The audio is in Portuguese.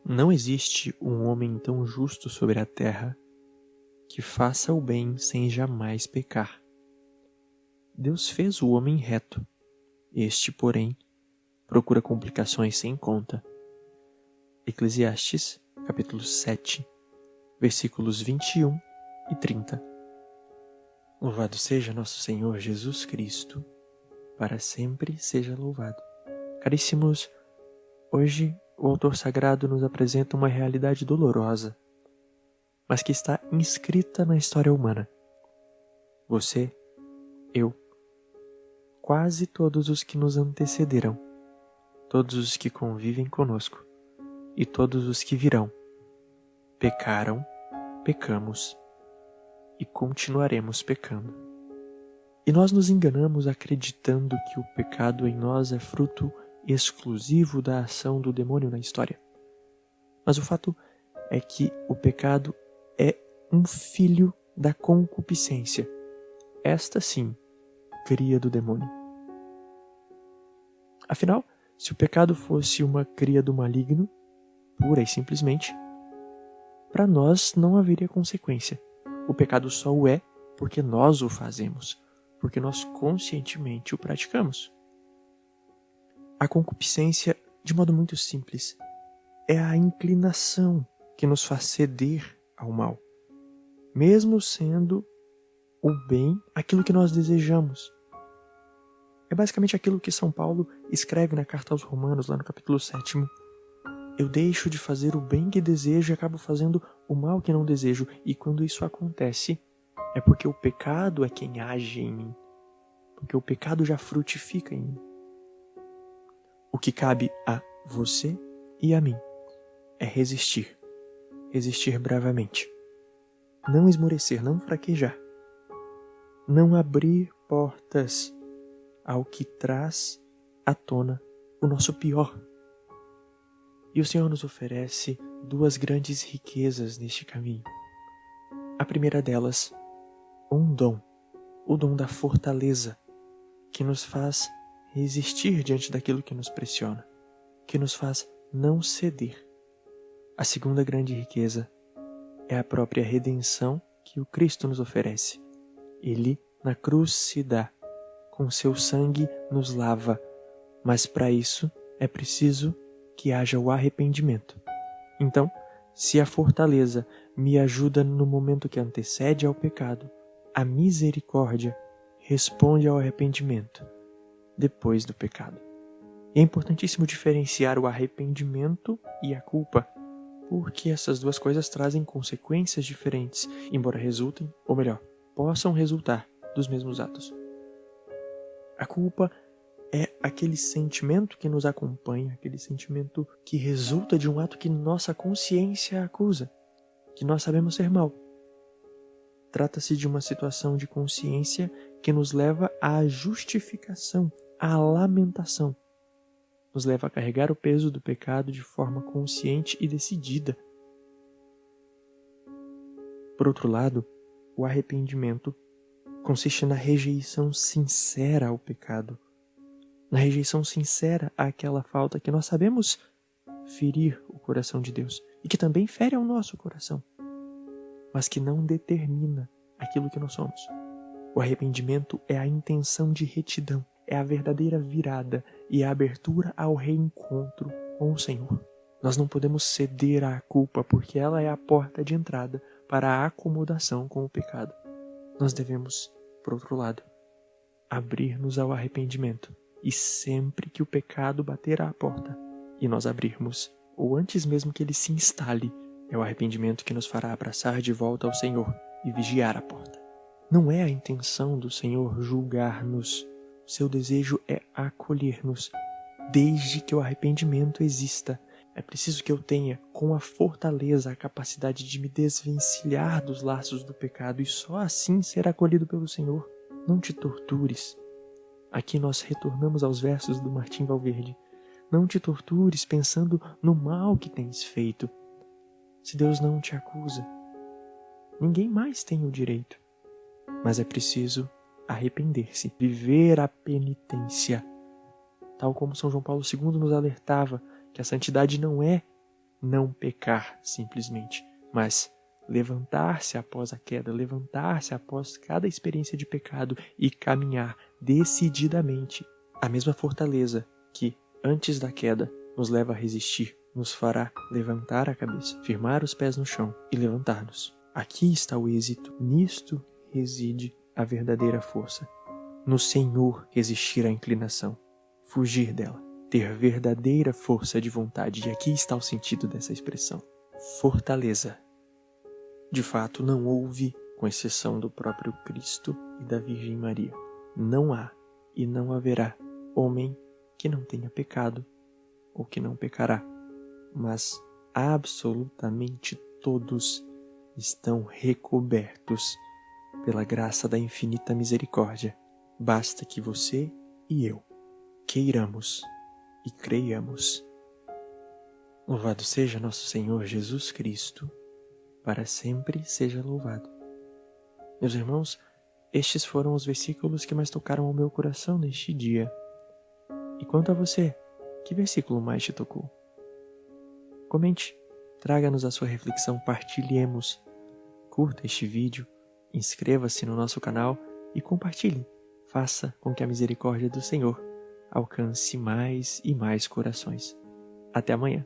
Não existe um homem tão justo sobre a terra que faça o bem sem jamais pecar. Deus fez o homem reto. Este, porém, procura complicações sem conta. Eclesiastes, capítulo 7, versículos 21 e 30. Louvado seja nosso Senhor Jesus Cristo, para sempre seja louvado. Caríssimos, hoje o autor sagrado nos apresenta uma realidade dolorosa, mas que está inscrita na história humana. Você, eu, quase todos os que nos antecederão, todos os que convivem conosco e todos os que virão, pecaram, pecamos e continuaremos pecando. E nós nos enganamos acreditando que o pecado em nós é fruto exclusivo da ação do demônio na história. Mas o fato é que o pecado é um filho da concupiscência. Esta sim, cria do demônio. Afinal, se o pecado fosse uma cria do maligno, pura e simplesmente, para nós não haveria consequência. O pecado só o é porque nós o fazemos, porque nós conscientemente o praticamos. A concupiscência, de modo muito simples, é a inclinação que nos faz ceder ao mal, mesmo sendo o bem aquilo que nós desejamos. É basicamente aquilo que São Paulo escreve na carta aos Romanos, lá no capítulo 7. Eu deixo de fazer o bem que desejo e acabo fazendo o mal que não desejo. E quando isso acontece, é porque o pecado é quem age em mim. Porque o pecado já frutifica em mim. O que cabe a você e a mim é resistir. Resistir bravamente. Não esmorecer, não fraquejar. Não abrir portas ao que traz à tona o nosso pior. E o Senhor nos oferece duas grandes riquezas neste caminho. A primeira delas, um dom, o dom da fortaleza, que nos faz resistir diante daquilo que nos pressiona, que nos faz não ceder. A segunda grande riqueza é a própria redenção que o Cristo nos oferece. Ele, na cruz, se dá, com seu sangue nos lava, mas para isso é preciso que haja o arrependimento. Então, se a fortaleza me ajuda no momento que antecede ao pecado, a misericórdia responde ao arrependimento depois do pecado. E é importantíssimo diferenciar o arrependimento e a culpa, porque essas duas coisas trazem consequências diferentes, embora resultem, ou melhor, possam resultar dos mesmos atos. A culpa é aquele sentimento que nos acompanha, aquele sentimento que resulta de um ato que nossa consciência acusa, que nós sabemos ser mal. Trata-se de uma situação de consciência que nos leva à justificação, à lamentação. Nos leva a carregar o peso do pecado de forma consciente e decidida. Por outro lado, o arrependimento consiste na rejeição sincera ao pecado, na rejeição sincera àquela falta que nós sabemos ferir o coração de Deus e que também fere ao nosso coração, mas que não determina aquilo que nós somos. O arrependimento é a intenção de retidão, é a verdadeira virada e a abertura ao reencontro com o Senhor. Nós não podemos ceder à culpa porque ela é a porta de entrada para a acomodação com o pecado. Nós devemos, por outro lado, abrir-nos ao arrependimento. E sempre que o pecado bater à porta e nós abrirmos, ou antes mesmo que ele se instale, é o arrependimento que nos fará abraçar de volta ao Senhor e vigiar a porta. Não é a intenção do Senhor julgar-nos. O seu desejo é acolher-nos, desde que o arrependimento exista. É preciso que eu tenha, com a fortaleza, a capacidade de me desvencilhar dos laços do pecado e só assim ser acolhido pelo Senhor. Não te tortures. Aqui nós retornamos aos versos do Martim Valverde. Não te tortures pensando no mal que tens feito. Se Deus não te acusa, ninguém mais tem o direito. Mas é preciso arrepender-se, viver a penitência. Tal como São João Paulo II nos alertava que a santidade não é não pecar simplesmente, mas levantar-se após a queda, levantar-se após cada experiência de pecado e caminhar decididamente. A mesma fortaleza que, antes da queda, nos leva a resistir, nos fará levantar a cabeça, firmar os pés no chão e levantar-nos. Aqui está o êxito, nisto reside a verdadeira força. No Senhor resistir à inclinação, fugir dela, ter verdadeira força de vontade. E aqui está o sentido dessa expressão. Fortaleza. De fato, não houve, com exceção do próprio Cristo e da Virgem Maria. Não há e não haverá homem que não tenha pecado ou que não pecará. Mas absolutamente todos estão recobertos pela graça da infinita misericórdia. Basta que você e eu queiramos e creiamos. Louvado seja nosso Senhor Jesus Cristo, para sempre seja louvado. Meus irmãos, estes foram os versículos que mais tocaram ao meu coração neste dia. E quanto a você, que versículo mais te tocou? Comente, traga-nos a sua reflexão, partilhemos. Curta este vídeo, inscreva-se no nosso canal e compartilhe. Faça com que a misericórdia do Senhor alcance mais e mais corações. Até amanhã.